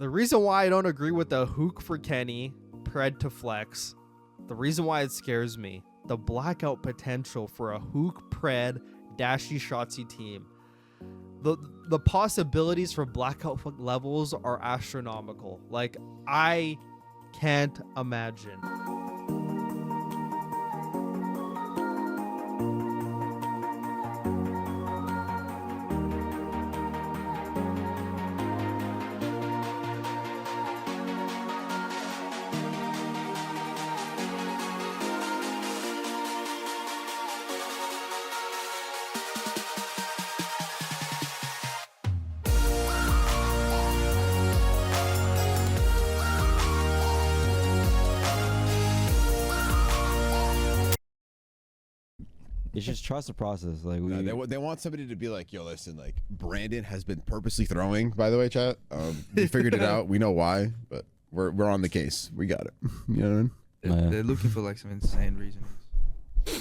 The reason why I don't agree with the Huke for Kenny, Pred to flex, the reason why it scares me, the blackout potential for a Huke, Pred, Dashy, Shotzi team. The possibilities for blackout levels are astronomical. Like, I can't imagine. It's just trust the process. Like they want somebody to be like, yo, listen, like Brandon has been purposely throwing. By the way, chat, we figured it out. We know why, but we're on the case. We got it. You know what I mean? They're looking for like some insane reasons.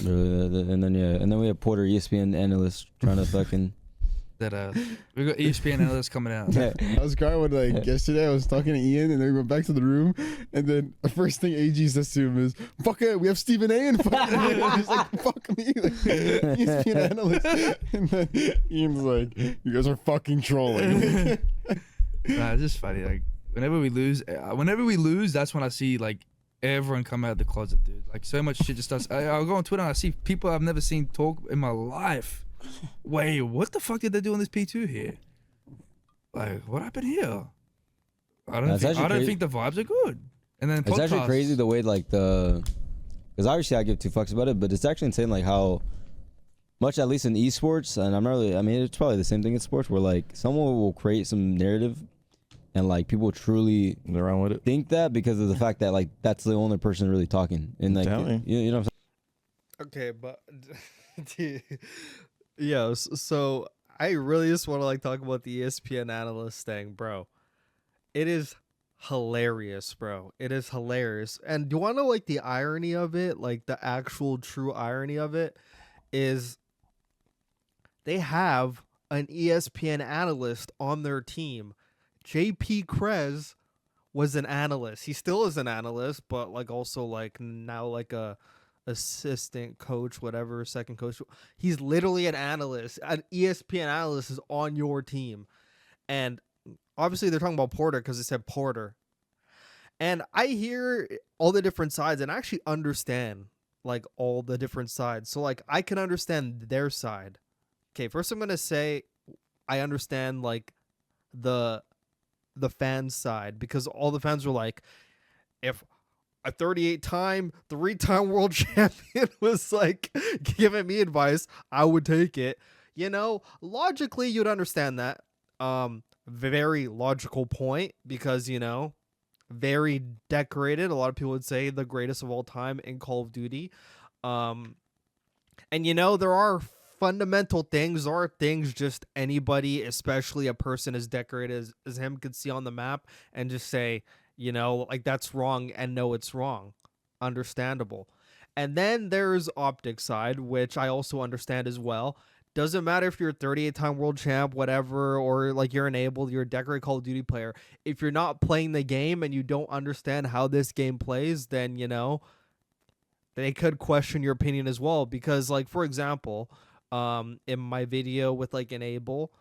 And then we have Porter, ESPN analyst, trying to fucking. That we got ESPN analysts coming out. Yeah. I was crying when like yesterday I was talking to Ian and then we went back to the room and then the first thing AG says to him is, "Fuck it, we have Stephen A. and fuck me." He's like, "Fuck me," like, ESPN analyst. And then Ian's like, "You guys are fucking trolling." Nah, it's just funny. Like whenever we lose, that's when I see like everyone come out of the closet, dude. Like so much shit just starts. I'll go on Twitter and I see people I've never seen talk in my life. Wait, what the fuck did they do on this P2 here? Like, what happened here? I don't think the vibes are good. And then it's actually crazy the way like because obviously I give two fucks about it, but it's actually insane like how much, at least in esports, and I'm not really, I mean it's probably the same thing in sports, where like someone will create some narrative and like people truly around with it think that because of the fact that like that's the only person really talking, and like you know what I'm Okay, saying? but yeah, so I really just want to like talk about the ESPN analyst thing, bro. It is hilarious, bro. It is hilarious. And do you want to know like the irony of it? Like the actual true irony of it is they have an ESPN analyst on their team. JP Krez was an analyst. He still is an analyst, but like also like now like a assistant coach, whatever, second coach. He's literally an analyst. An ESPN analyst is on your team. And obviously they're talking about Porter because they said Porter. And I hear all the different sides and I actually understand like all the different sides. So like I can understand their side. Okay, first I'm going to say I understand like the fans side, because all the fans were like, if a 38-time, 3-time world champion was like giving me advice, I would take it. You know, logically, you'd understand that. Very logical point, because, you know, very decorated. A lot of people would say the greatest of all time in Call of Duty. And, you know, there are fundamental things. There are things just anybody, especially a person as decorated as him, could see on the map and just say, you know, like that's wrong, and no, it's wrong. Understandable. And then there's OpTic's side, which I also understand as well. Doesn't matter if you're a 38-time world champ, whatever, or like you're enabled, you're a decorated Call of Duty player. If you're not playing the game and you don't understand how this game plays, then, you know, they could question your opinion as well. Because, like, for example, in my video with like Enable,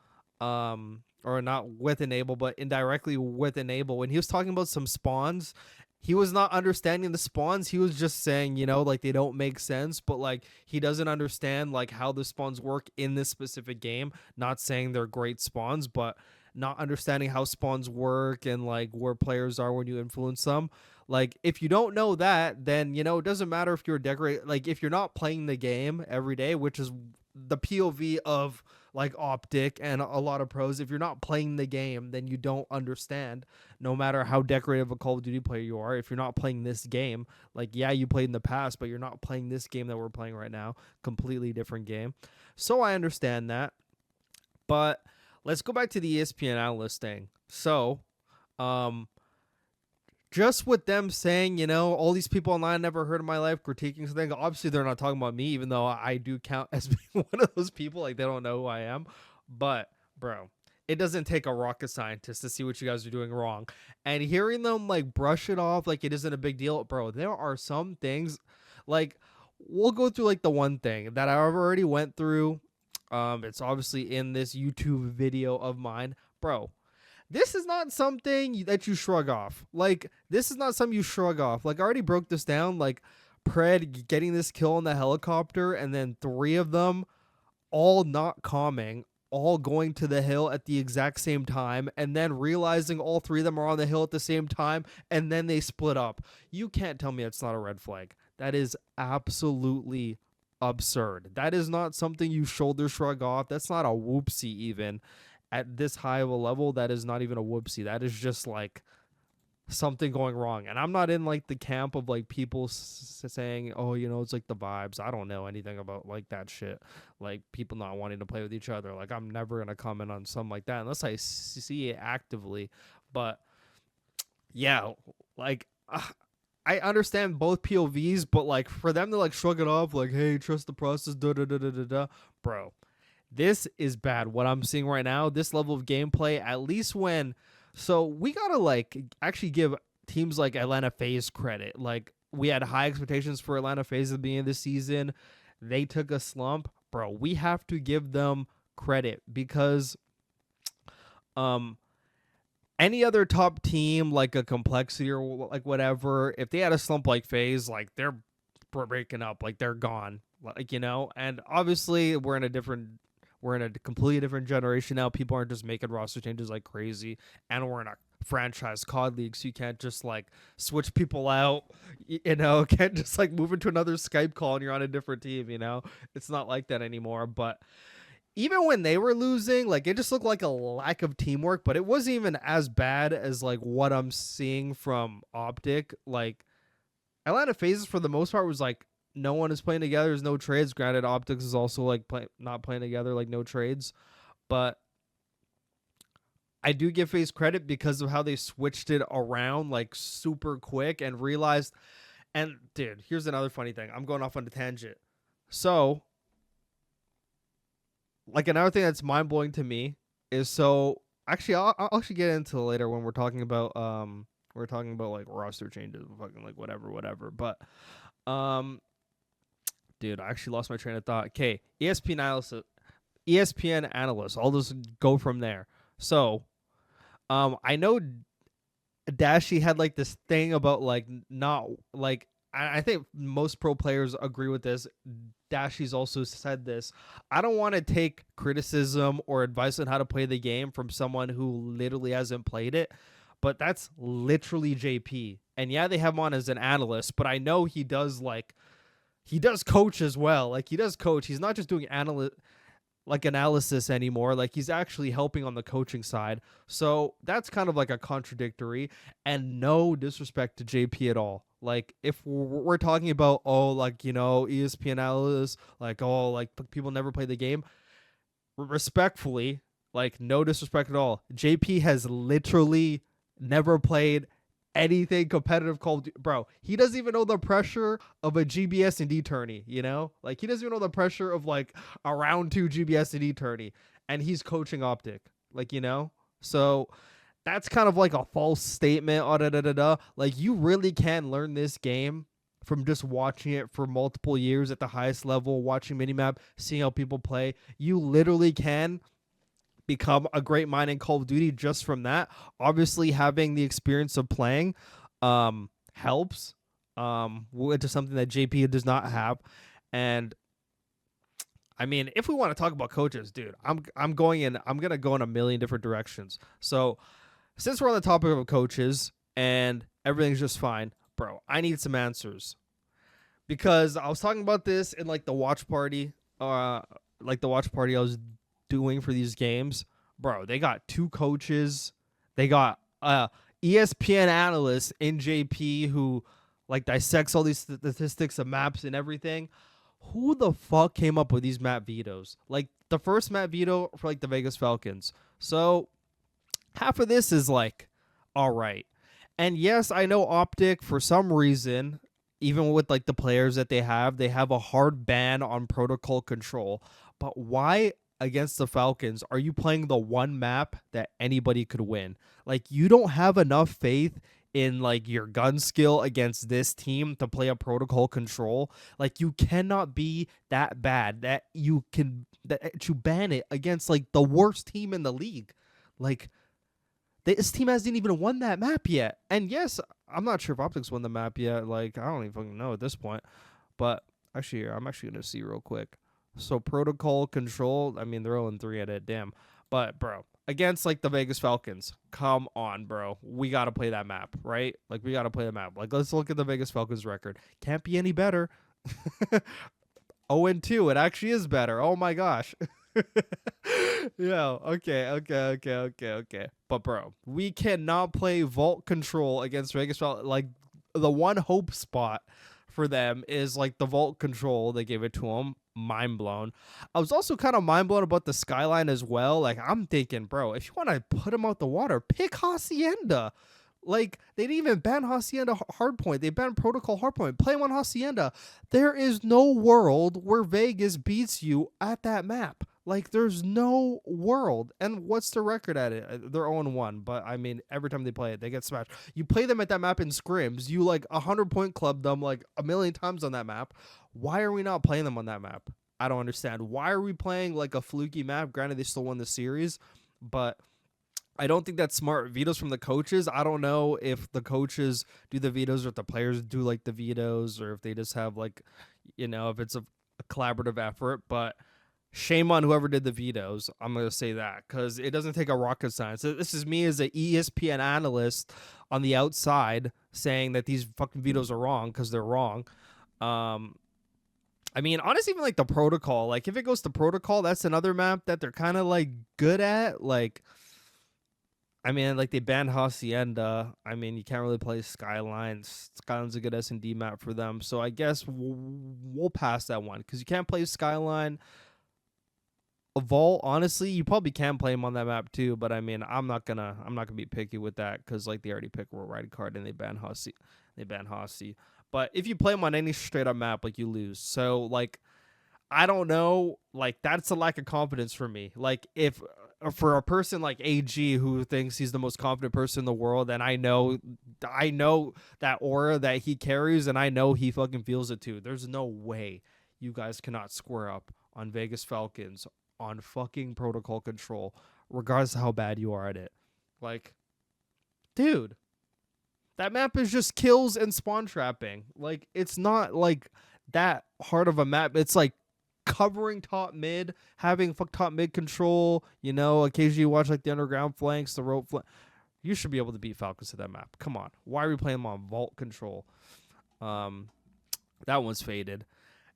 or not with Enable, but indirectly with Enable, when he was talking about some spawns, he was not understanding the spawns. He was just saying, you know, like they don't make sense, but like he doesn't understand like how the spawns work in this specific game. Not saying they're great spawns, but not understanding how spawns work and like where players are when you influence them. Like if you don't know that, then, you know, it doesn't matter if you're decorate, like if you're not playing the game every day, which is the POV of like OpTic and a lot of pros. If you're not playing the game, then you don't understand, no matter how decorative a Call of Duty player you are. If you're not playing this game, like, yeah, you played in the past, but you're not playing this game that we're playing right now. Completely different game. So I understand that. But let's go back to the ESPN analyst thing. So, just with them saying, you know, all these people online never heard of my life critiquing something. Obviously, they're not talking about me, even though I do count as being one of those people. Like, they don't know who I am. But, bro, it doesn't take a rocket scientist to see what you guys are doing wrong. And hearing them like brush it off like it isn't a big deal, bro, there are some things like we'll go through like the one thing that I already went through. It's obviously in this YouTube video of mine, bro. This is not something that you shrug off. Like, this is not something you shrug off. Like, I already broke this down. Like, Pred getting this kill in the helicopter, and then 3 of them all not calming, all going to the hill at the exact same time, and then realizing all 3 of them are on the hill at the same time, and then they split up. You can't tell me it's not a red flag. That is absolutely absurd. That is not something you shoulder shrug off. That's not a whoopsie even. At this high of a level, that is not even a whoopsie. That is just like something going wrong. And I'm not in like the camp of like people saying, oh, you know, it's like the vibes. I don't know anything about like that shit. Like people not wanting to play with each other. Like I'm never going to comment on something like that unless I see it actively. But yeah, like I understand both POVs, but like for them to like shrug it off like, hey, trust the process, bro. This is bad. What I'm seeing right now, this level of gameplay, at least when... So we got to, like, actually give teams like Atlanta FaZe credit. Like, we had high expectations for Atlanta FaZe at the beginning of the season. They took a slump. Bro, we have to give them credit because any other top team, like a Complexity or, like, whatever, if they had a slump like FaZe, like, they're breaking up. Like, they're gone. Like, you know? And obviously, we're in a completely different generation now. People aren't just making roster changes like crazy. And we're in a franchise COD league, so you can't just, like, switch people out, you know? Can't just, like, move into another Skype call and you're on a different team, you know? It's not like that anymore. But even when they were losing, like, it just looked like a lack of teamwork. But it wasn't even as bad as, like, what I'm seeing from OpTic. Like, Atlanta FaZe, for the most part, was, like, no one is playing together. There's no trades. Granted, OpTics is also like not playing together, like no trades. But I do give FaZe credit because of how they switched it around like super quick and realized. And dude, here's another funny thing. I'm going off on a tangent. So, like another thing that's mind blowing to me is actually I'll actually get into it later when we're talking about like roster changes, fucking like whatever. But dude, I actually lost my train of thought. Okay, ESPN analyst. I'll just go from there. So, I know Dashy had like this thing about like not like I think most pro players agree with this. Dashy's also said this. I don't want to take criticism or advice on how to play the game from someone who literally hasn't played it, but that's literally JP. And yeah, they have him on as an analyst, but I know he does coach as well. Like he does coach. He's not just doing analysis anymore. Like he's actually helping on the coaching side. So that's kind of like a contradictory, and no disrespect to JP at all. Like if we're talking about, oh, like, you know, ESPN analysts, like, oh, like people never play the game. Respectfully, like no disrespect at all. JP has literally never played anything competitive called, bro. He doesn't even know the pressure of a GBS and D tourney, you know? Like he doesn't even know the pressure of like a round 2 GBS and D tourney, and he's coaching OpTic, like, you know? So that's kind of like a false statement. Like you really can learn this game from just watching it for multiple years at the highest level, watching minimap, seeing how people play. You literally can become a great mind in Call of Duty just from that. Obviously, having the experience of playing helps, which is something that JP does not have. And I mean, if we want to talk about coaches, dude, I'm gonna go in a million different directions. So since we're on the topic of coaches and everything's just fine, bro, I need some answers. Because I was talking about this in like the watch party, I was doing for these games. Bro, they got 2 coaches. They got ESPN analyst in JP who like dissects all these statistics of maps and everything. Who the fuck came up with these map vetoes? Like the first map veto for like the Vegas Falcons. So half of this is like, all right. And yes, I know OpTic for some reason, even with like the players that they have a hard ban on protocol control. But why against the Falcons, are you playing the one map that anybody could win? Like, you don't have enough faith in like your gun skill against this team to play a protocol control. Like, you cannot be that bad that you ban it against like the worst team in the league. Like, this team hasn't even won that map yet. And yes, I'm not sure if OpTic's won the map yet. Like, I don't even fucking know at this point. But actually, I'm actually gonna see real quick. So protocol control, I mean, they're 0-3 at it, damn. But bro, against like the Vegas Falcons, come on, bro. We gotta play that map, right? Like, we gotta play the map. Like, let's look at the Vegas Falcons record. Can't be any better. 0-2, it actually is better. Oh my gosh. Yeah, okay. But bro, we cannot play vault control against Vegas Falcons. Like, the one hope spot for them is like the vault control. They gave it to them. Mind blown. I was also kind of mind blown about the skyline as well. Like, I'm thinking, bro, if you want to put him out the water, pick Hacienda. Like, they didn't even ban Hacienda hardpoint. They banned protocol hardpoint. Play him on Hacienda. There is no world where Vegas beats you at that map. Like, there's no world. And what's the record at it? They're 0-1. But, I mean, every time they play it, they get smashed. You play them at that map in scrims. You, like, 100-point club them, like, a million times on that map. Why are we not playing them on that map? I don't understand. Why are we playing, like, a fluky map? Granted, they still won the series. But I don't think that's smart. Vetoes from the coaches. I don't know if the coaches do the vetoes or if the players do, like, the vetoes. Or if they just have, like, you know, if it's a collaborative effort. But shame on whoever did the vetoes. I'm going to say that because it doesn't take a rocket science. This is me as an ESPN analyst on the outside saying that these fucking vetoes are wrong because they're wrong. I mean, honestly, even like the protocol, like if it goes to protocol, that's another map that they're kind of like good at. Like, I mean, like they banned Hacienda. I mean, you can't really play Skylines. Skyline's a good S&D map for them. So I guess we'll pass that one because you can't play Skyline. Vault, honestly, you probably can play him on that map too, but I mean, I'm not gonna be picky with that because like they already picked World Ride Card and they ban Hasi. But if you play him on any straight up map, like you lose. So like, I don't know, like that's a lack of confidence for me. Like if for a person like AG who thinks he's the most confident person in the world, and I know that aura that he carries, and I know he fucking feels it too. There's no way you guys cannot square up on Vegas Falcons on fucking protocol control, regardless of how bad you are at it. Like, dude, that map is just kills and spawn trapping. Like, it's not like that hard of a map. It's like covering top mid, having top mid control, you know, occasionally you watch like the underground flanks, the rope flank. You should be able to beat Falcons to that map. Come on. Why are we playing them on vault control? That one's faded.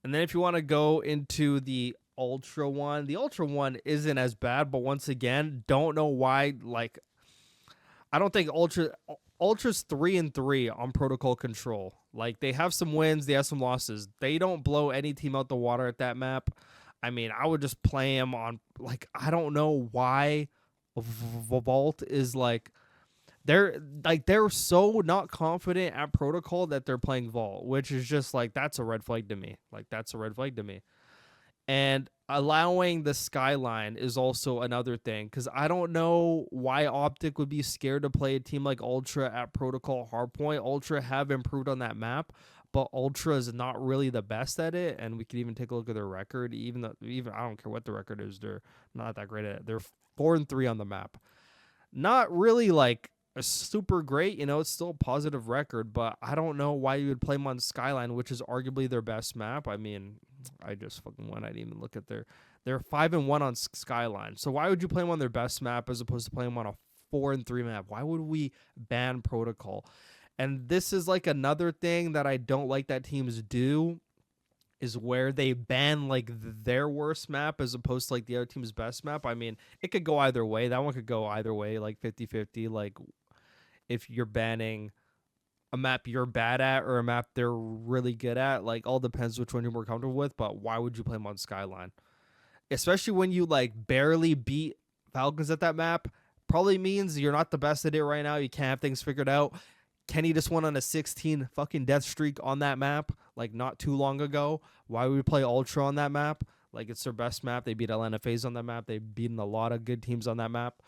And then if you want to go into the Ultra one, the Ultra one isn't as bad, but once again, don't know why. Like, I don't think Ultra's 3-3 on protocol control. Like, they have some wins, they have some losses. They don't blow any team out the water at that map. I mean, I would just play him on, like, I don't know why Vault is like, they're so not confident at protocol that they're playing Vault, which is just like, that's a red flag to me. Like, that's a red flag to me. And allowing the Skyline is also another thing, because I don't know why OpTic would be scared to play a team like Ultra at protocol hardpoint. Ultra have improved on that map, but Ultra is not really the best at it. And we could even take a look at their record. Even I don't care what the record is, they're not that great at it. They're 4-3 on the map. Not really like a super great, you know, it's still a positive record, but I don't know why you would play them on Skyline, which is arguably their best map. I mean, I just fucking went. I didn't even look at they're 5-1 on Skyline. So why would you play them on their best map as opposed to playing them on a 4-3 map? Why would we ban protocol? And this is like another thing that I don't like that teams do, is where they ban like their worst map as opposed to like the other team's best map. I mean, it could go either way. That one could go either way, like 50-50. Like, if you're banning a map you're bad at or a map they're really good at, like, all depends which one you're more comfortable with. But why would you play them on Skyline? Especially when you like barely beat Falcons at that map, probably means you're not the best at it right now. You can't have things figured out. Kenny just went on a 16 fucking death streak on that map, like not too long ago. Why would we play Ultra on that map? Like, it's their best map. They beat LNFAs on that map. They've beaten a lot of good teams on that map.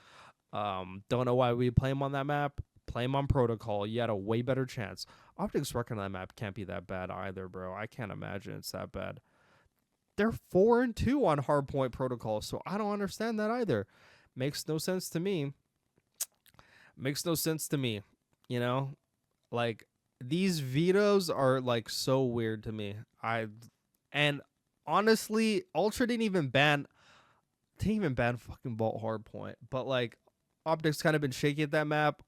Don't know why we play them on that map. Play them on Protocol. You had a way better chance. OpTic's record on that map can't be that bad either, bro. I can't imagine it's that bad. They're 4-2 on Hardpoint Protocol, so I don't understand that either. Makes no sense to me. Makes no sense to me. You know? Like, these vetoes are, like, so weird to me. And honestly, Ultra didn't even ban fucking Vault Hardpoint. But, like, OpTic's kind of been shaky at that map.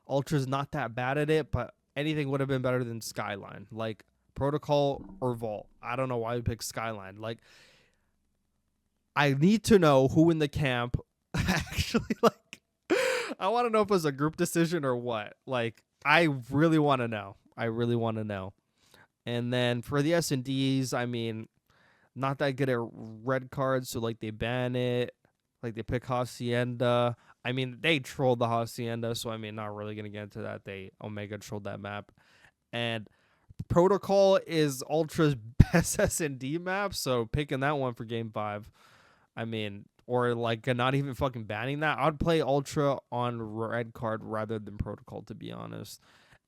Ultra's not that bad at it, but anything would have been better than Skyline. Like, Protocol or Vault. I don't know why we picked Skyline. Like, I need to know who in the camp actually, like, I want to know if it was a group decision or what. Like, I really want to know. And then for the S&Ds, I mean, not that good at red cards, so, like, they ban it. Like, they pick Hacienda. I mean, they trolled the Hacienda, so, I mean, not really going to get into that. They Omega trolled that map. And Protocol is Ultra's best S&D map, so picking that one for Game 5, I mean, or, like, not even fucking banning that. I'd play Ultra on red card rather than Protocol, to be honest.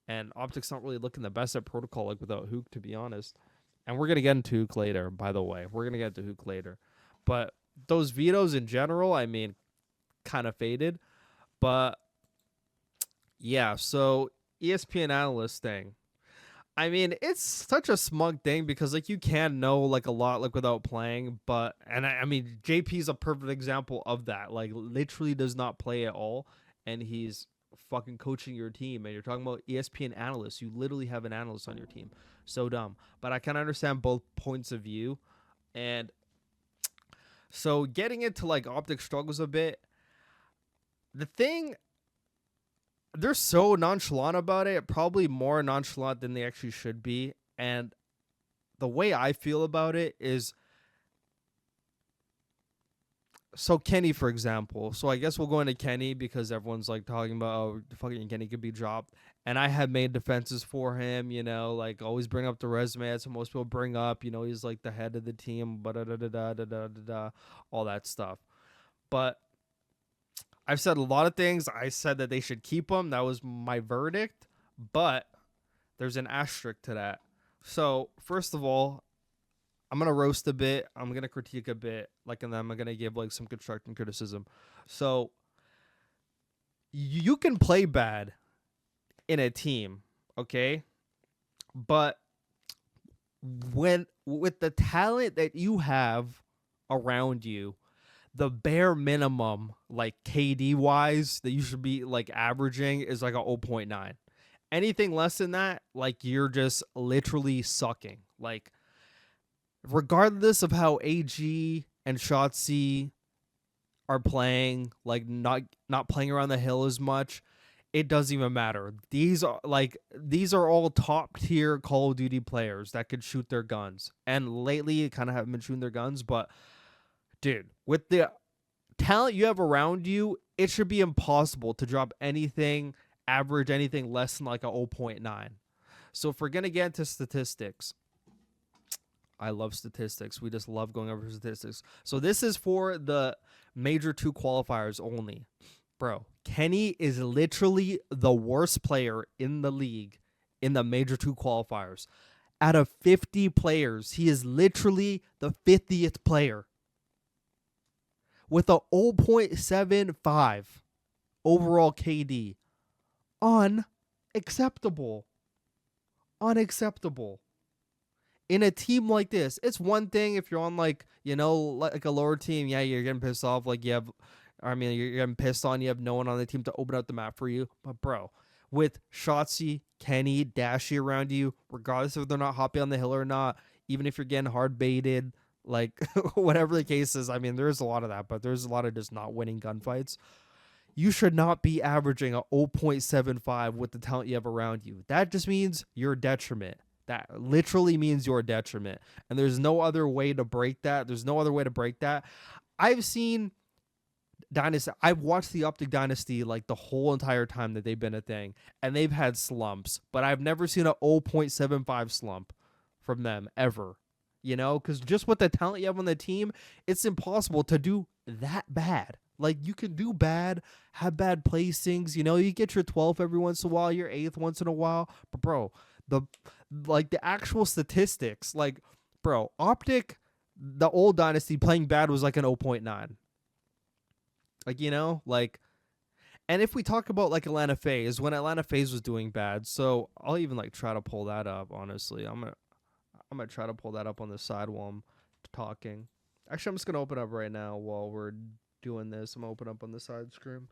And OpTic's not really looking the best at Protocol, like, without Huke, to be honest. And we're going to get into Huke later, by the way. We're going to get to Huke later. But those vetoes in general, I mean, kind of faded. But, yeah, so ESPN Analyst thing. I mean, it's such a smug thing because, like, you can know, like, a lot, like, without playing. But, and I mean, JP's a perfect example of that. Like, literally does not play at all. And he's fucking coaching your team. And you're talking about ESPN Analysts. You literally have an analyst on your team. So dumb. But I can understand both points of view. And so getting into, like, OpTic struggles a bit. The thing, they're so nonchalant about it, probably more nonchalant than they actually should be. And the way I feel about it is, so Kenny, for example. So I guess we'll go into Kenny because everyone's, like, talking about, oh, fucking Kenny could be dropped. And I had made defenses for him, you know, like, always bring up the resume. That's what most people bring up. You know, he's, like, the head of the team, all that stuff. But I've said a lot of things. I said that they should keep him. That was my verdict. But there's an asterisk to that. So, first of all, I'm going to roast a bit. I'm going to critique a bit. Like, and then I'm going to give, like, some constructive criticism. So, you can play bad in a team, okay? But with the talent that you have around you, the bare minimum, like, KD wise, that you should be, like, averaging is like a 0.9. Anything less than that, like, you're just literally sucking. Like, regardless of how AG and Shotzi are playing, like, not playing around the hill as much, it doesn't even matter. These are all top tier Call of Duty players that could shoot their guns. And lately, kind of haven't been shooting their guns, but dude, with the talent you have around you, it should be impossible to drop anything, average anything less than like a 0.9. So if we're going to get into statistics, I love statistics. We just love going over statistics. So this is for the Major 2 qualifiers only. Bro, Kenny is literally the worst player in the league in the Major 2 qualifiers. Out of 50 players, he is literally the 50th player. With a 0.75 overall KD. Unacceptable. Unacceptable. In a team like this, it's one thing if you're on, like, you know, like a lower team. Yeah, you're getting pissed off. Like, you're getting pissed on. You have no one on the team to open up the map for you. But, bro, with Shotzi, Kenny, Dashy around you, regardless if they're not hopping on the hill or not, even if you're getting hard baited, like, whatever the case is, I mean, there's a lot of that, but there's a lot of just not winning gunfights. You should not be averaging a 0.75 with the talent you have around you. That just means you're a detriment. That literally means you're a detriment. And there's no other way to break that. I've seen Dynasty. I've watched the OpTic Dynasty like the whole entire time that they've been a thing. And they've had slumps. But I've never seen a 0.75 slump from them ever. Because just with the talent you have on the team, it's impossible to do that bad. Like, you can do bad, have bad placings. You get your 12th every once in a while, your 8th once in a while. But, bro, the actual statistics, like, bro, OpTic, the old dynasty playing bad was like an 0.9. Like, and if we talk about like Atlanta FaZe, when Atlanta FaZe was doing bad, so I'll even like try to pull that up. Honestly, I'm gonna try to pull that up on the side while I'm talking. Actually, I'm just gonna open up right now while we're doing this. I'm gonna open up on the side screen.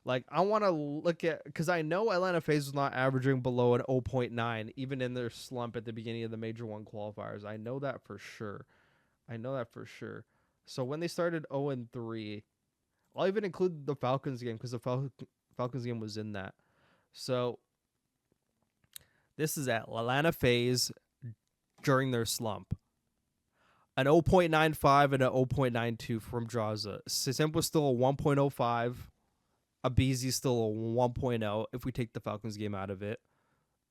Like, I want to look at, because I know Atlanta FaZe was not averaging below an 0.9 even in their slump at the beginning of the Major 1 qualifiers. I know that for sure. So when they started 0-3, I'll even include the Falcons game because the Falcons game was in that. So this is at Atlanta FaZe during their slump. An 0.95 and an 0.92 from Draza. Simp was still a 1.05. Abizi still a 1.0 if we take the Falcons game out of it.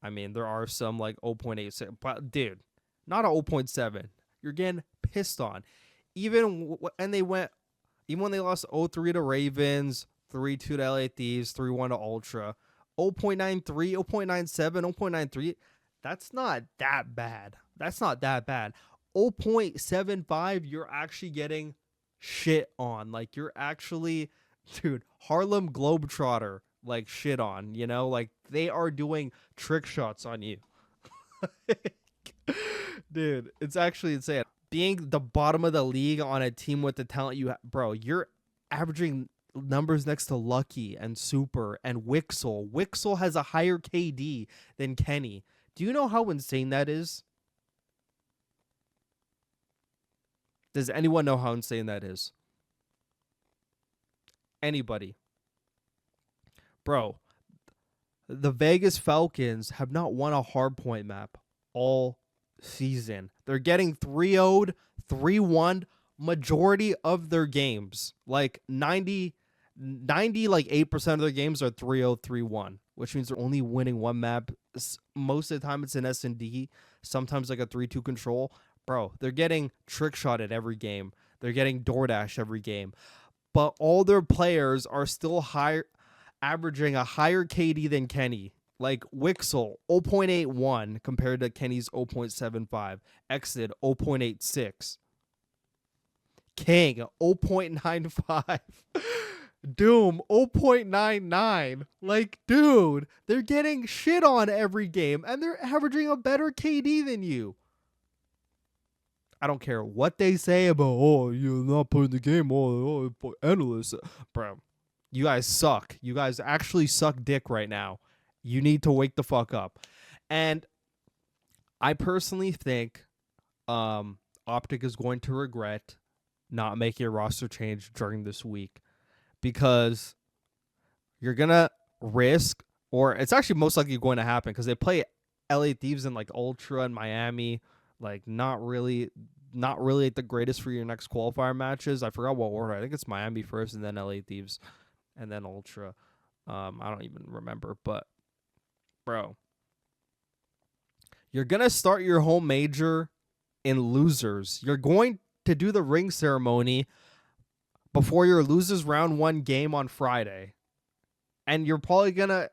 I mean, there are some like 0.86. But, dude, not a 0.7. You're getting pissed on. Even when they lost 0-3 to Ravens, 3-2 to LA Thieves, 3-1 to Ultra, 0.93, 0.97, 0.93, that's not that bad. 0.75, you're actually getting shit on. Like, you're actually, dude, Harlem Globetrotter, like, shit on, Like, they are doing trick shots on you. Dude, it's actually insane. Being the bottom of the league on a team with the talent you have, bro, you're averaging numbers next to Lucky and Super and Wixel. Wixel has a higher KD than Kenny. Do you know how insane that is? Does anyone know how insane that is? Anybody? Bro, the Vegas Falcons have not won a hardpoint map all season. They're getting 3-0'd, 3-1 majority of their games. Like 90 like 8% of their games are 3-0, 3-1, which means they're only winning one map. Most of the time it's an S&D, sometimes like a 3-2 control. Bro, they're getting trick shot at every game. They're getting DoorDash every game. But all their players are still averaging a higher KD than Kenny. Like Wixel, 0.81 compared to Kenny's 0.75. Exit, 0.86. King, 0.95. Doom, 0.99. Like, dude, they're getting shit on every game, and they're averaging a better KD than you. I don't care what they say about, you're not putting the game on, analysts. Bro, you guys suck. You guys actually suck dick right now. You need to wake the fuck up. And I personally think OpTic is going to regret not making a roster change during this week, because you're going to risk, or it's actually most likely going to happen, because they play LA Thieves in like Ultra and Miami, like not really like the greatest for your next qualifier matches. I forgot what order. I think it's Miami first and then LA Thieves and then Ultra. I don't even remember, but bro, you're going to start your home major in losers. You're going to do the ring ceremony before your losers round 1 game on Friday. And you're probably going to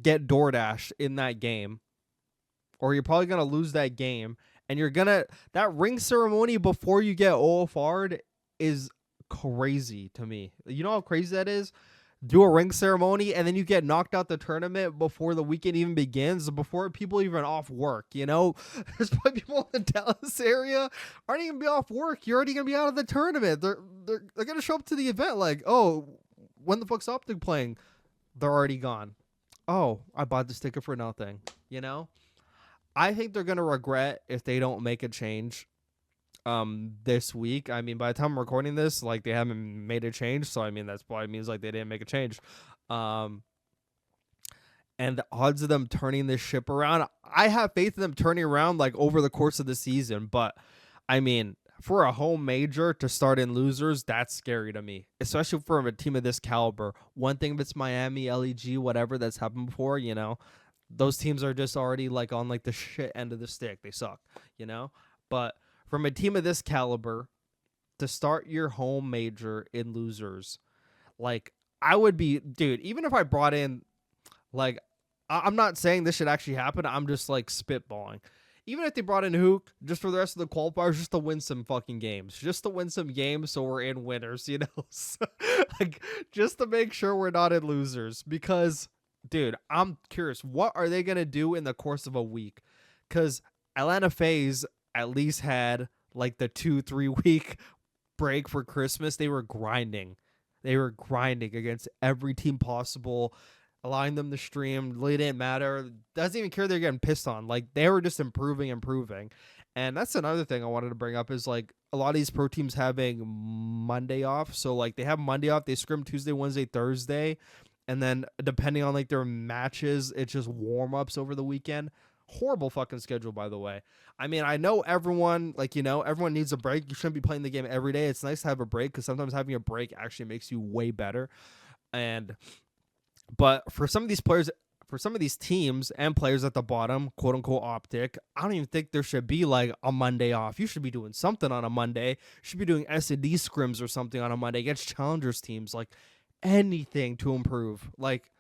get DoorDash in that game. Or you're probably going to lose that game. And you're going to, that ring ceremony before you get OFR'd is crazy to me. You know how crazy that is? Do a ring ceremony and then you get knocked out the tournament before the weekend even begins, before people even off work. There's probably people in the Dallas area aren't even be off work. You're already gonna be out of the tournament. They're gonna show up to the event like, oh, when the fuck's OpTic playing? They're already gone. Oh, I bought this ticket for nothing. I think they're gonna regret if they don't make a change this week. I mean, by the time I'm recording this, like, they haven't made a change, so I mean that's probably means like they didn't make a change. And the odds of them turning this ship around, I have faith in them turning around like over the course of the season, but I mean, for a home major to start in losers, that's scary to me, especially for a team of this caliber. One thing, if it's Miami, LEG, whatever, that's happened before, those teams are just already like on like the shit end of the stick. They suck, but from a team of this caliber to start your home major in losers. Like, I would be, dude, even if I brought in, like, I'm not saying this should actually happen. I'm just like spitballing. Even if they brought in Huke just for the rest of the qualifiers, just to win some fucking games, so we're in winners, you know, like just to make sure we're not in losers. Because, dude, I'm curious, what are they gonna do in the course of a week? Because Atlanta FaZe at least had like the 2-3 week break for Christmas. They were grinding against every team possible, allowing them to stream. Really didn't matter. Doesn't even care they're getting pissed on. Like, they were just improving. And that's another thing I wanted to bring up is, like, a lot of these pro teams having Monday off. So, like, they have Monday off. They scrim Tuesday, Wednesday, Thursday. And then depending on, like, their matches, it's just warm-ups over the weekend. Horrible fucking schedule, by the way. I mean, I know everyone, like, you know, everyone needs a break. You shouldn't be playing the game every day. It's nice to have a break because sometimes having a break actually makes you way better. But for some of these players, for some of these teams and players at the bottom, quote unquote OpTic, I don't even think there should be like a Monday off. You should be doing something on a Monday. You should be doing S&D scrims or something on a Monday against challengers teams. Like, anything to improve. Like,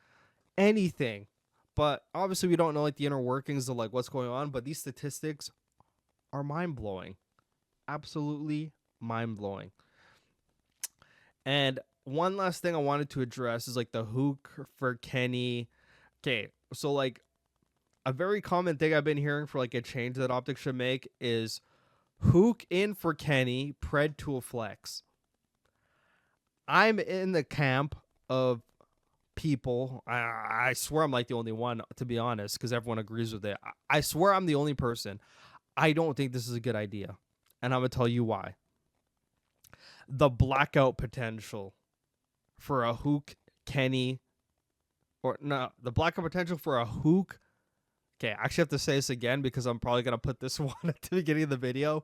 anything. But obviously we don't know like the inner workings of like what's going on. But these statistics are mind-blowing. Absolutely mind-blowing. And one last thing I wanted to address is like the Huke for Kenny. Okay, so like a very common thing I've been hearing for like a change that OpTic should make is Huke in for Kenny, pred to a flex. I'm in the camp of people. I swear I'm like the only one, to be honest, because everyone agrees with it. I swear I'm the only person. I don't think this is a good idea. And I'm going to tell you why. The blackout potential for a Huke, Kenny, or no, the blackout potential for a Huke. Okay, I actually have to say this again because I'm probably going to put this one at the beginning of the video.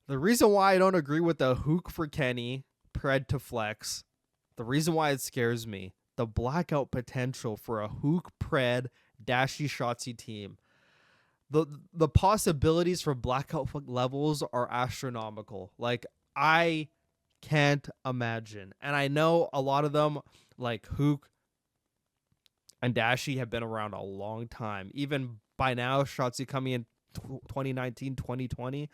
The reason why I don't agree with the Huke for Kenny, pred to flex, the reason why it scares me, the blackout potential for a Huke, pred, dashy, shotsy team. The possibilities for blackout levels are astronomical. Like, I can't imagine. And I know a lot of them, like Huke and Dashy, have been around a long time. Even by now, Shotzzy coming in 2019, 2020,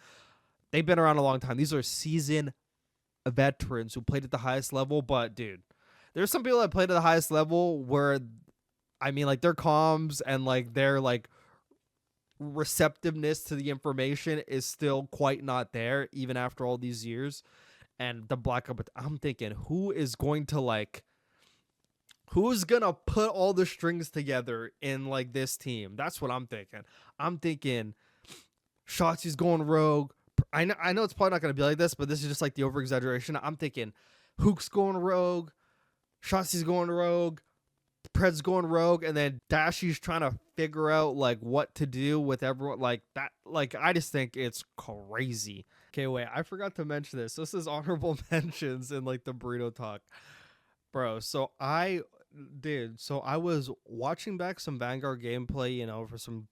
they've been around a long time. These are seasoned veterans who played at the highest level. But, dude, there's some people that played at the highest level where, I mean, like, their comms and, like, their, like, receptiveness to the information is still quite not there, even after all these years. And the blackout, but I'm thinking, who's going to put all the strings together in like this team? That's what I'm thinking. I'm thinking Shotzi's going rogue. I know it's probably not going to be like this, but this is just like the over exaggeration. I'm thinking Huke's going rogue, Shotzi's going rogue, Pred's going rogue, and then Dashy's trying to figure out like what to do with everyone like that. Like, I just think it's crazy. Okay, wait, I forgot to mention this. This is honorable mentions in like the Borito Talk, bro. So I was watching back some Vanguard gameplay, you know, for some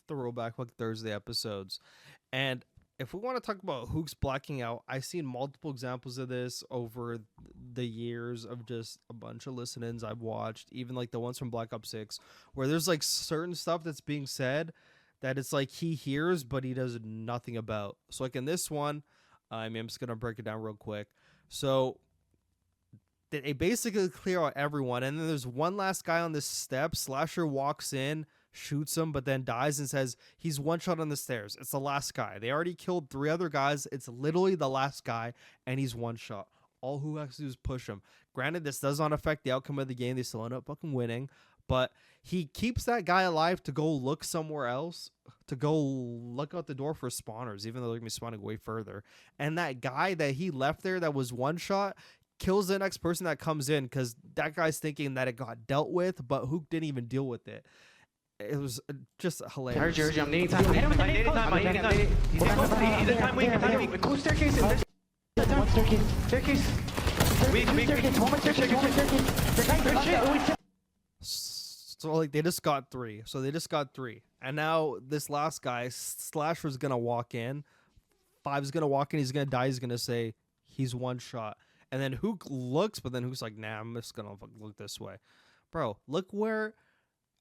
throwback like Thursday episodes, and if we want to talk about Huke's blacking out, I've seen multiple examples of this over the years of just a bunch of listen-ins I've watched, even like the ones from Black Ops 6, where there's like certain stuff that's being said that it's like he hears, but he does nothing about. So like in this one, I mean, I'm just going to break it down real quick. So they basically clear out everyone, and then there's one last guy on this step. Slasher walks in, shoots him, but then dies and says he's one shot on the stairs. It's the last guy. They already killed 3 other guys. It's literally the last guy, and he's one shot. All who has to do is push him. Granted, this does not affect the outcome of the game. They still end up fucking winning, but he keeps that guy alive to go look somewhere else, to go look out the door for spawners, even though they're going to be spawning way further. And that guy that he left there that was one shot kills the next person that comes in because that guy's thinking that it got dealt with, but Huke didn't even deal with it. It was just hilarious. Urge, I'm needing time. I'm needing time. He's time weak. Two staircase. One staircase. Staircase. One staircase. So like they just got 3. And now this last guy, Slash, was gonna walk in, 5 is gonna walk in, he's gonna die, he's gonna say he's one shot. And then Huke looks, but then Huke's like, nah, I'm just gonna look this way. Bro, look where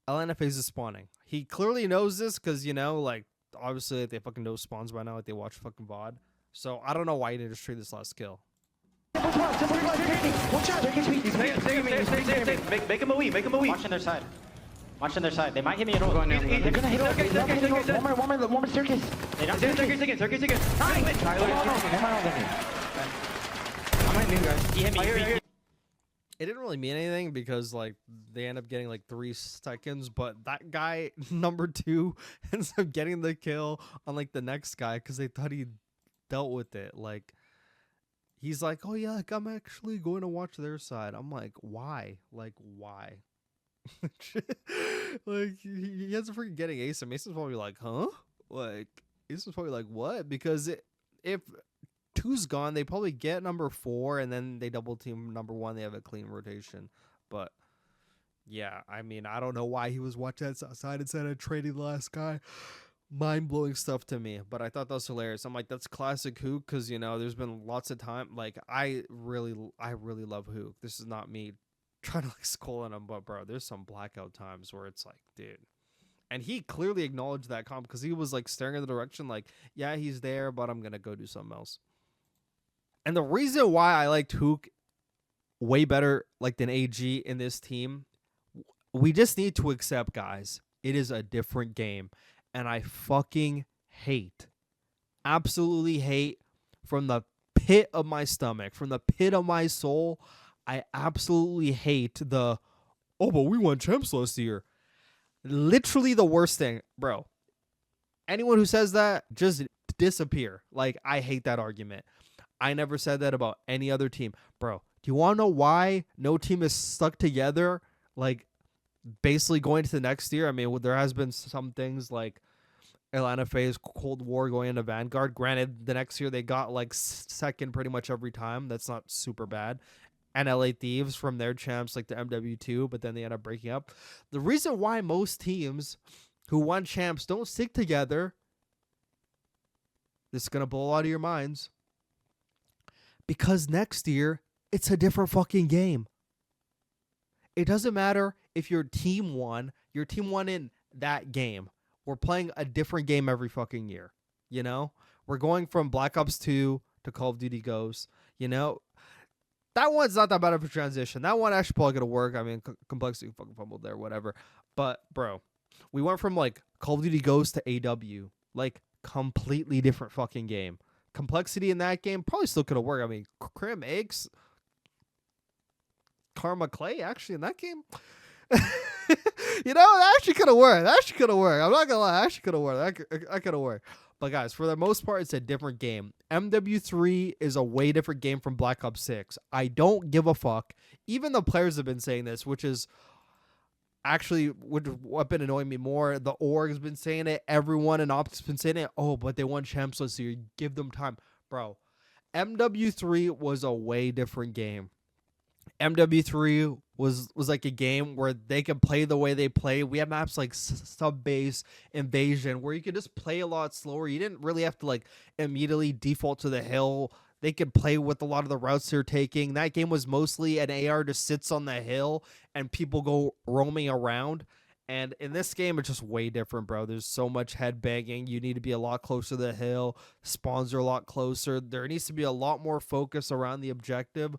LNFA's is spawning. He clearly knows this because, like, obviously they fucking know spawns by now, like they watch fucking VOD. So I don't know why he didn't just trade this last kill. Watch out! Make him a weave, make him a weave. Watch on their side. Watch on their side. They might hit me at all. They're gonna hit all. One more staircase. They don't staircase again. Nice! I might new guys. He hit me. It didn't really mean anything because, like, they end up getting like 3 seconds, but that guy number 2 ends up getting the kill on like the next guy because they thought he dealt with it. Like, he's like, oh yeah, like I'm actually going to watch their side. I'm like, why? Like, why? Like, he ends up freaking getting Ace, and Mason's probably like, huh? Like, Mason's probably like, what? Because if 2's gone, they probably get number 4, and then they double team number 1. They have a clean rotation. But yeah, I mean, I don't know why he was watching that side instead of trading the last guy. Mind-blowing stuff to me, but I thought that was hilarious. I'm like, that's classic Huke, because there's been lots of time. Like, I really love Huke. This is not me trying to like scold him, but bro, there's some blackout times where it's like, dude. And he clearly acknowledged that comp because he was like staring in the direction, like, yeah, he's there, but I'm gonna go do something else. And the reason why I liked Huke way better like than AG in this team, we just need to accept, guys, it is a different game. And I fucking hate, absolutely hate, from the pit of my stomach, from the pit of my soul, I absolutely hate the, oh, but we won champs last year. Literally the worst thing, bro. Anyone who says that, just disappear. Like, I hate that argument. I never said that about any other team. Bro, do you want to know why no team is stuck together? Like, basically going to the next year. I mean, there has been some things like Atlanta Faye's Cold War going into Vanguard. Granted, the next year they got like second pretty much every time. That's not super bad. And LA Thieves from their champs like the MW2, but then they end up breaking up. The reason why most teams who won champs don't stick together, this is going to blow out of your minds, because next year it's a different fucking game. It doesn't matter if your team won in that game. We're playing a different game every fucking year. We're going from Black Ops 2 to Call of Duty Ghosts. That one's not that bad of a transition. That one actually probably gonna work. I mean, complexity fucking fumbled there, whatever. But bro, we went from like Call of Duty Ghosts to AW, like completely different fucking game. Complexity in that game probably still could have worked. I mean, Crim Eggs, Karma Clay actually in that game. That actually could have worked. I'm not gonna lie, that actually could have worked. That could have worked. But guys, for the most part, it's a different game. MW3 is a way different game from Black Ops 6. I don't give a fuck. Even the players have been saying this, which is actually what been annoying me more. The org's been saying it. Everyone in OpTic's been saying it. Oh, but they won champs last year. Give them time. Bro, MW3 was a way different game. MW3 was like a game where they could play the way they play. We have maps like Sub-Base, Invasion, where you could just play a lot slower. You didn't really have to like immediately default to the hill. They could play with a lot of the routes they're taking. That game was mostly an AR just sits on the hill and people go roaming around. And in this game, it's just way different, bro. There's so much headbanging. You need to be a lot closer to the hill. Spawns are a lot closer. There needs to be a lot more focus around the objective.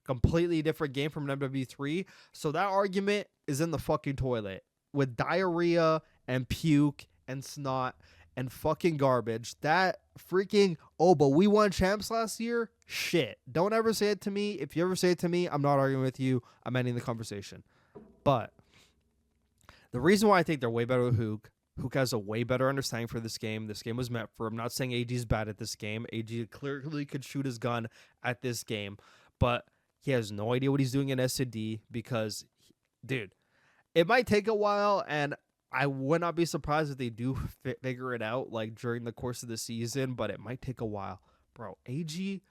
Completely different game from MW3. So that argument is in the fucking toilet. With diarrhea and puke and snot and fucking garbage. That freaking, oh, but we won champs last year? Shit. Don't ever say it to me. If you ever say it to me, I'm not arguing with you. I'm ending the conversation. But the reason why I think they're way better with Huke has a way better understanding for this game. This game was meant for him. I'm not saying AG is bad at this game. AG clearly could shoot his gun at this game. But he has no idea what he's doing in S&D because, dude, it might take a while, and I would not be surprised if they do figure it out like during the course of the season, but it might take a while. Bro, AG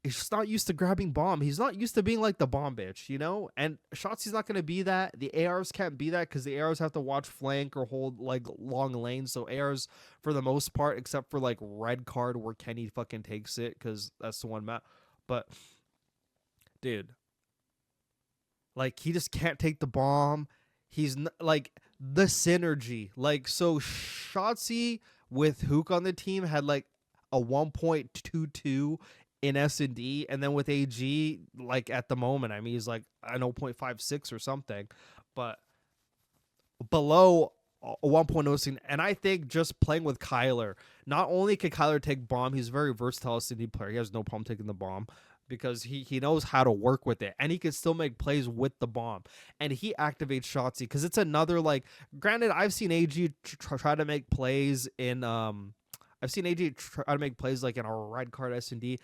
he's just not used to grabbing bomb. He's not used to being like the bomb bitch, you know? And Shotzi's not going to be that. The ARs can't be that because the ARs have to watch flank or hold like long lanes. So ARs, for the most part, except for like red card where Kenny fucking takes it because that's the one map. But, dude, like he just can't take the bomb. He's like the synergy. Like, so Shotzi with Huke on the team had like a 1.22 in S&D, and then with AG, like at the moment, I mean, he's like an 0.56 or something, but below a 1.06. And I think just playing with Kyler, not only can Kyler take bomb, he's a very versatile S&D player. He has no problem taking the bomb because he knows how to work with it, and he can still make plays with the bomb. And he activates Shotzi because it's another, like, granted, I've seen AG try to make plays in I've seen AG try to make plays like in a red card S&D.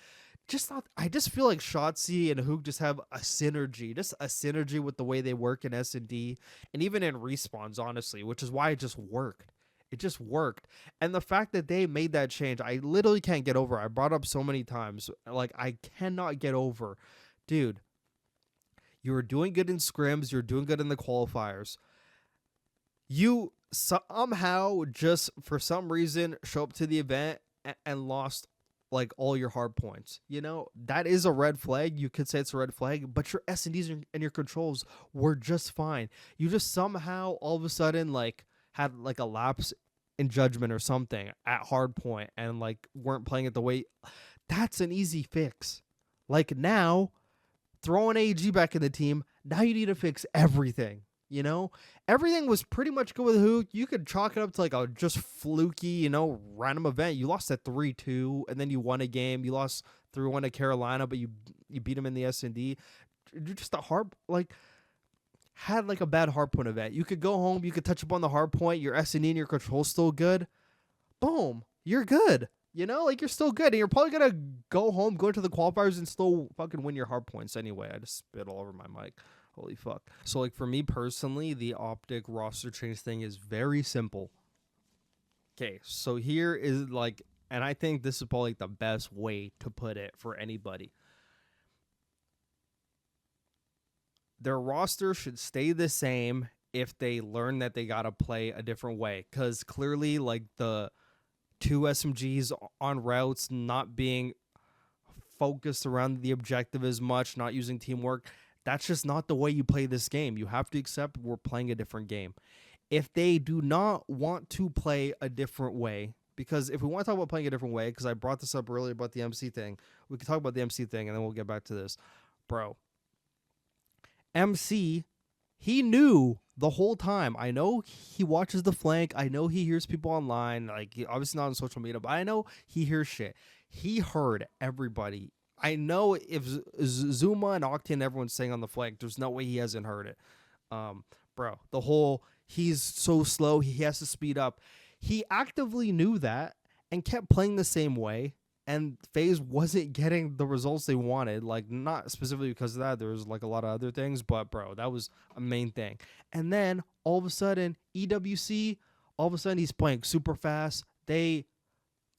I just feel like Shotzi and Huke just have a synergy with the way they work in S&D and even in respawns, honestly, which is why it just worked. It just worked. And the fact that they made that change, I literally can't get over. I brought up so many times. Like, I cannot get over. Dude, you were doing good in scrims. You're doing good in the qualifiers. You somehow just, for some reason, show up to the event and lost like all your hard points. You know, that is a red flag. You could say it's a red flag, but your S&Ds and your controls were just fine. You just somehow all of a sudden like had like a lapse in judgment or something at hard point and like weren't playing it the way. That's an easy fix. Like, now throw an AG back in the team. Now you need to fix everything. You know, everything was pretty much good with Huke. You could chalk it up to like a just fluky, you know, random event. You lost at 3-2, and then you won a game. You lost 3-1 to Carolina, but you beat them in the S&D. You're just had like a bad hardpoint event. You could go home. You could touch up on the hardpoint. Your S&D and your control's still good. Boom, you're good. You know, like, you're still good, and you're probably gonna go home, go into the qualifiers, and still fucking win your hardpoints anyway. I just spit all over my mic. Holy fuck. So, like, for me personally, the OpTic roster change thing is very simple. Okay, so here is, like, and I think this is probably the best way to put it for anybody. Their roster should stay the same if they learn that they gotta play a different way. Because clearly, like, the 2 SMGs on routes not being focused around the objective as much, not using teamwork, that's just not the way you play this game. You have to accept we're playing a different game. If they do not want to play a different way, because if we want to talk about playing a different way, because I brought this up earlier about the MC thing, we can talk about the MC thing and then we'll get back to this. Bro, MC, he knew the whole time. I know he watches the flank. I know he hears people online. Like, obviously not on social media, but I know he hears shit. He heard everybody. I know if Zuma and Octane and everyone's saying on the flank, there's no way he hasn't heard it. Bro, the whole he's so slow, he has to speed up. He actively knew that and kept playing the same way, and FaZe wasn't getting the results they wanted. Like, not specifically because of that. There was like a lot of other things, but bro, that was a main thing. And then all of a sudden, EWC, all of a sudden he's playing super fast. They're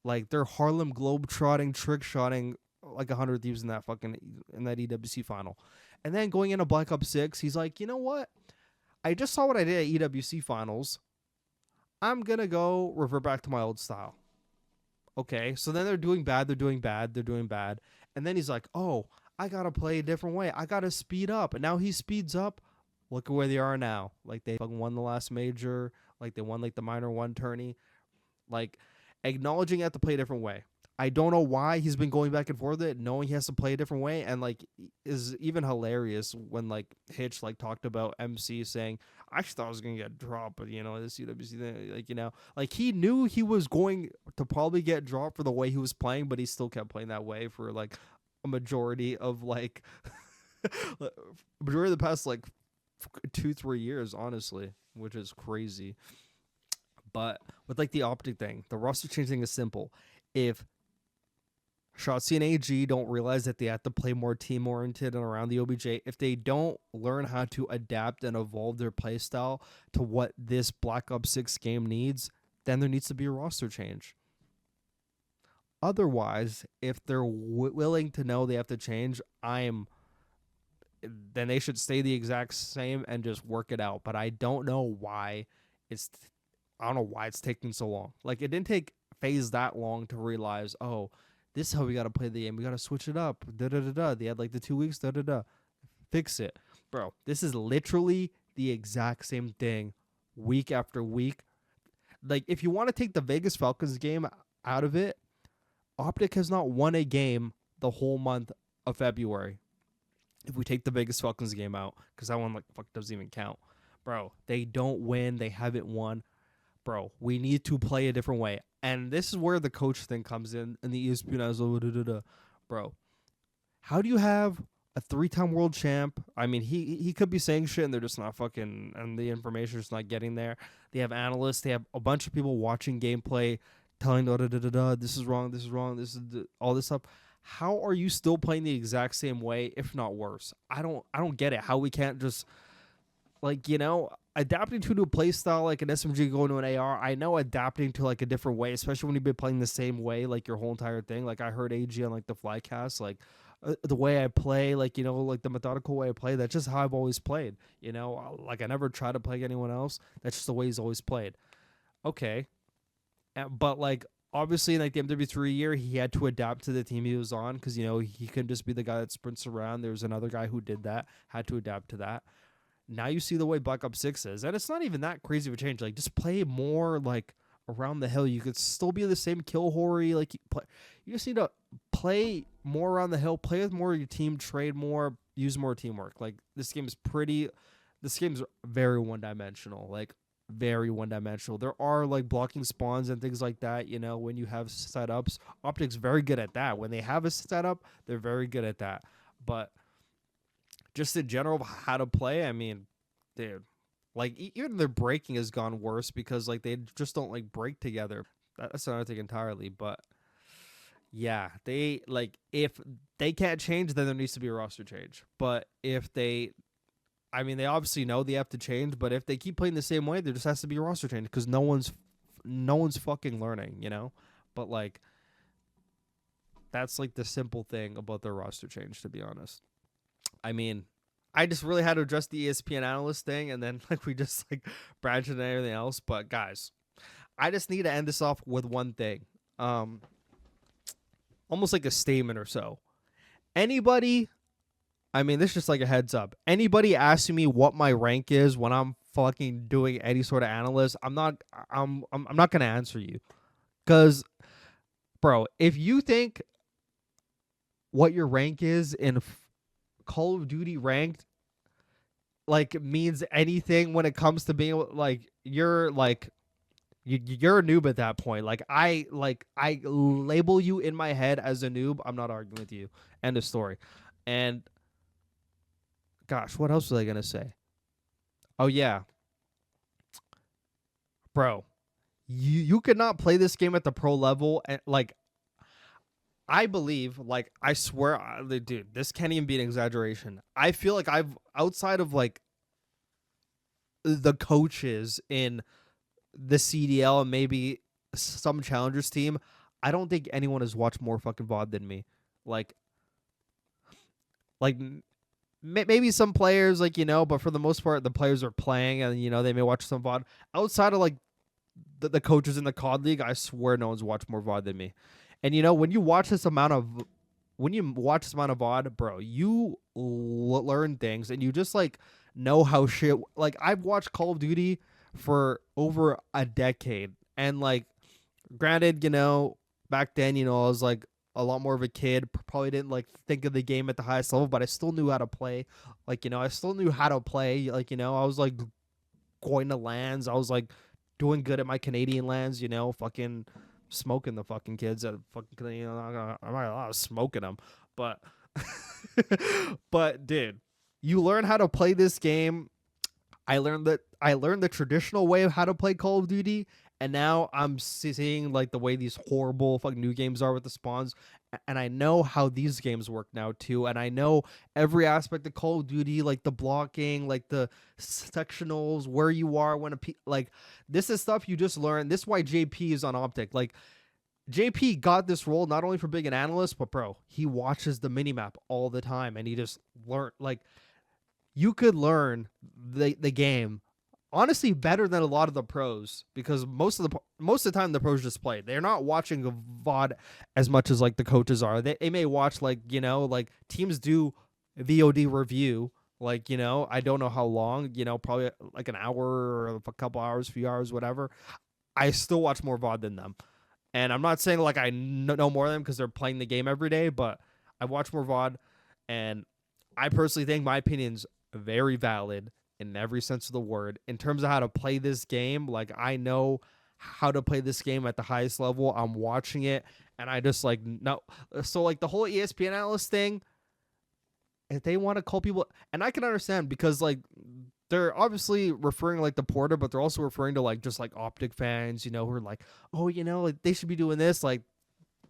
Harlem Globetrotting, trick shotting like 100 Thieves in that EWC final. And then going into Black Ops 6, he's like, you know what? I just saw what I did at EWC finals. I'm going to go revert back to my old style. Okay, so then they're doing bad. And then he's like, oh, I got to play a different way. I got to speed up. And now he speeds up. Look at where they are now. Like, they fucking won the last major. Like, they won like the minor 1 tourney. Like, acknowledging you have to play a different way. I don't know why he's been going back and forth it, knowing he has to play a different way, and like is even hilarious when like Hitch like talked about MC saying, I actually thought I was gonna get dropped, but you know, this UWC thing, like, you know, like he knew he was going to probably get dropped for the way he was playing, but he still kept playing that way for like a majority of like majority of the past like 2-3 years, honestly, which is crazy. But with like the OpTic thing, the roster change thing is simple. If Shotzi and AG don't realize that they have to play more team-oriented and around the OBJ, if they don't learn how to adapt and evolve their playstyle to what this Black Ops 6 game needs, then there needs to be a roster change. Otherwise, if they're willing to know they have to change, then they should stay the exact same and just work it out. But I don't know why I don't know why it's taking so long. Like, it didn't take FaZe that long to realize, oh, this is how we got to play the game. We got to switch it up. Da-da-da-da. They had like the 2 weeks. Da-da-da. Fix it. Bro, this is literally the exact same thing week after week. Like, if you want to take the Vegas Falcons game out of it, OpTic has not won a game the whole month of February. If we take the Vegas Falcons game out, because that one doesn't even count. Bro, they don't win. They haven't won. Bro, we need to play a different way. And this is where the coach thing comes in and the ESPN. Bro, how do you have a 3-time world champ? I mean, he could be saying shit and they're just not fucking, and the information is not getting there. They have analysts. They have a bunch of people watching gameplay, telling this is wrong, this is wrong, this is all this stuff. How are you still playing the exact same way, if not worse? I don't get it. How we can't just, adapting to a new play style like an SMG going to an AR. I know adapting to like a different way, especially when you've been playing the same way like your whole entire thing. Like, I heard AG on like the Flycast, like the way I play, like the methodical way I play. That's just how I've always played. Like, I never try to play like anyone else. That's just the way he's always played. Okay, but like, obviously, in like the MW3 year, he had to adapt to the team he was on because, he couldn't just be the guy that sprints around. There was another guy who did that, had to adapt to that. Now you see the way Black Ops 6 is, and it's not even that crazy of a change. Like, just play more, like, around the hill. You could still be the same kill hori. Like, you just need to play more around the hill, play with more of your team, trade more, use more teamwork. Like, this game's very one-dimensional. Like, very one-dimensional. There are like blocking spawns and things like that, when you have setups. OpTic's very good at that. When they have a setup, they're very good at that. But just in general, how to play, I mean, dude, like, even their breaking has gone worse because like they just don't like break together. That's another thing entirely. But yeah, they like, if they can't change, then there needs to be a roster change. But if they obviously know they have to change, but if they keep playing the same way, there just has to be a roster change because no one's fucking learning, But like, that's like the simple thing about their roster change, to be honest. I mean, I just really had to address the ESPN analyst thing, and then like we just like branched into everything else. But guys, I just need to end this off with one thing, almost like a statement or so. Anybody? I mean, this is just like a heads up. Anybody asking me what my rank is when I'm fucking doing any sort of analyst, I'm not gonna answer you, because, bro, if you think what your rank is in Call of Duty ranked like means anything when it comes to being like, you're a noob at that point. Like, I label you in my head as a noob. I'm not arguing with you. End of story. And gosh, what else was I gonna say? Oh yeah, bro, you could not play this game at the pro level, and like, I believe, like, I swear, dude, this can't even be an exaggeration. I feel like I've, outside of like the coaches in the CDL and maybe some challengers team, I don't think anyone has watched more fucking VOD than me. Like maybe some players, like, but for the most part, the players are playing and, they may watch some VOD. Outside of like the coaches in the COD League, I swear no one's watched more VOD than me. And, when you watch this amount of VOD, bro, you learn things and you just like know how shit, like, I've watched Call of Duty for over a decade. And like, granted, back then, I was like a lot more of a kid, probably didn't like think of the game at the highest level, but I still knew how to play. Like, I still knew how to play. Like, I was like going to LANs. I was like doing good at my Canadian LANs, fucking smoking the fucking kids at fucking, I'm not smoking them, but but dude, you learn how to play this game. I learned the traditional way of how to play Call of Duty, and now I'm seeing like the way these horrible fucking new games are with the spawns, and I know how these games work now too, and I know every aspect of Call of Duty, like the blocking, like the sectionals, where you are when like, this is stuff you just learn. This is why JP is on OpTic. Like, JP got this role not only for being an analyst, but bro, he watches the minimap all the time, and he just learn like you could learn the game honestly better than a lot of the pros, because most of the time the pros just play. They're not watching VOD as much as like the coaches are. They may watch like, you know, like teams do VOD review, like, you know, I don't know how long, you know, probably like an hour or a couple hours, few hours, whatever. I still watch more VOD than them. And I'm not saying like I know more of them because they're playing the game every day, but I watch more VOD, and I personally think my opinion's very valid in every sense of the word in terms of how to play this game. Like, I know how to play this game at the highest level. I'm watching it, and I just like no. So like the whole ESPN analyst thing, if they want to call people, and I can understand because like they're obviously referring to like the Porter, but they're also referring to like just like OpTic fans, you know, who are like, oh, you know, like they should be doing this. Like,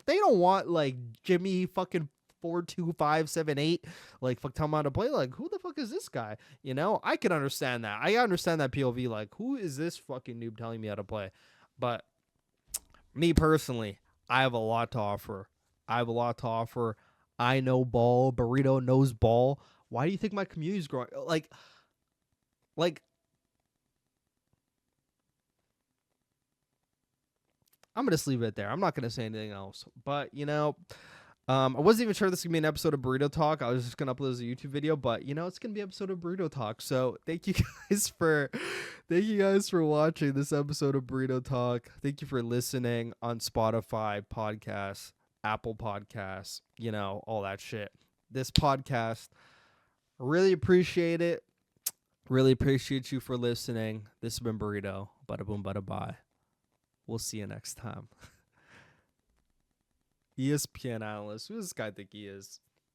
they don't want like Jimmy fucking 42578 like fuck telling him how to play. Like, who the fuck is this guy? You know, I can understand that. I understand that POV. Like, who is this fucking noob telling me how to play? But me personally, I have a lot to offer. I know ball. Burrito knows ball. Why do you think my community is growing? Like I'm gonna just leave it there. I'm not gonna say anything else. But you know, I wasn't even sure this was gonna be an episode of Burrito Talk. I was just gonna upload as a YouTube video, but you know, it's gonna be an episode of Burrito Talk. So thank you guys for watching this episode of Burrito Talk. Thank you for listening on Spotify, podcasts, Apple Podcasts, you know, all that shit. This podcast, really appreciate it. Really appreciate you for listening. This has been Burrito. Bada boom, bada bye. We'll see you next time. ESPN analyst. Who does this guy think he is?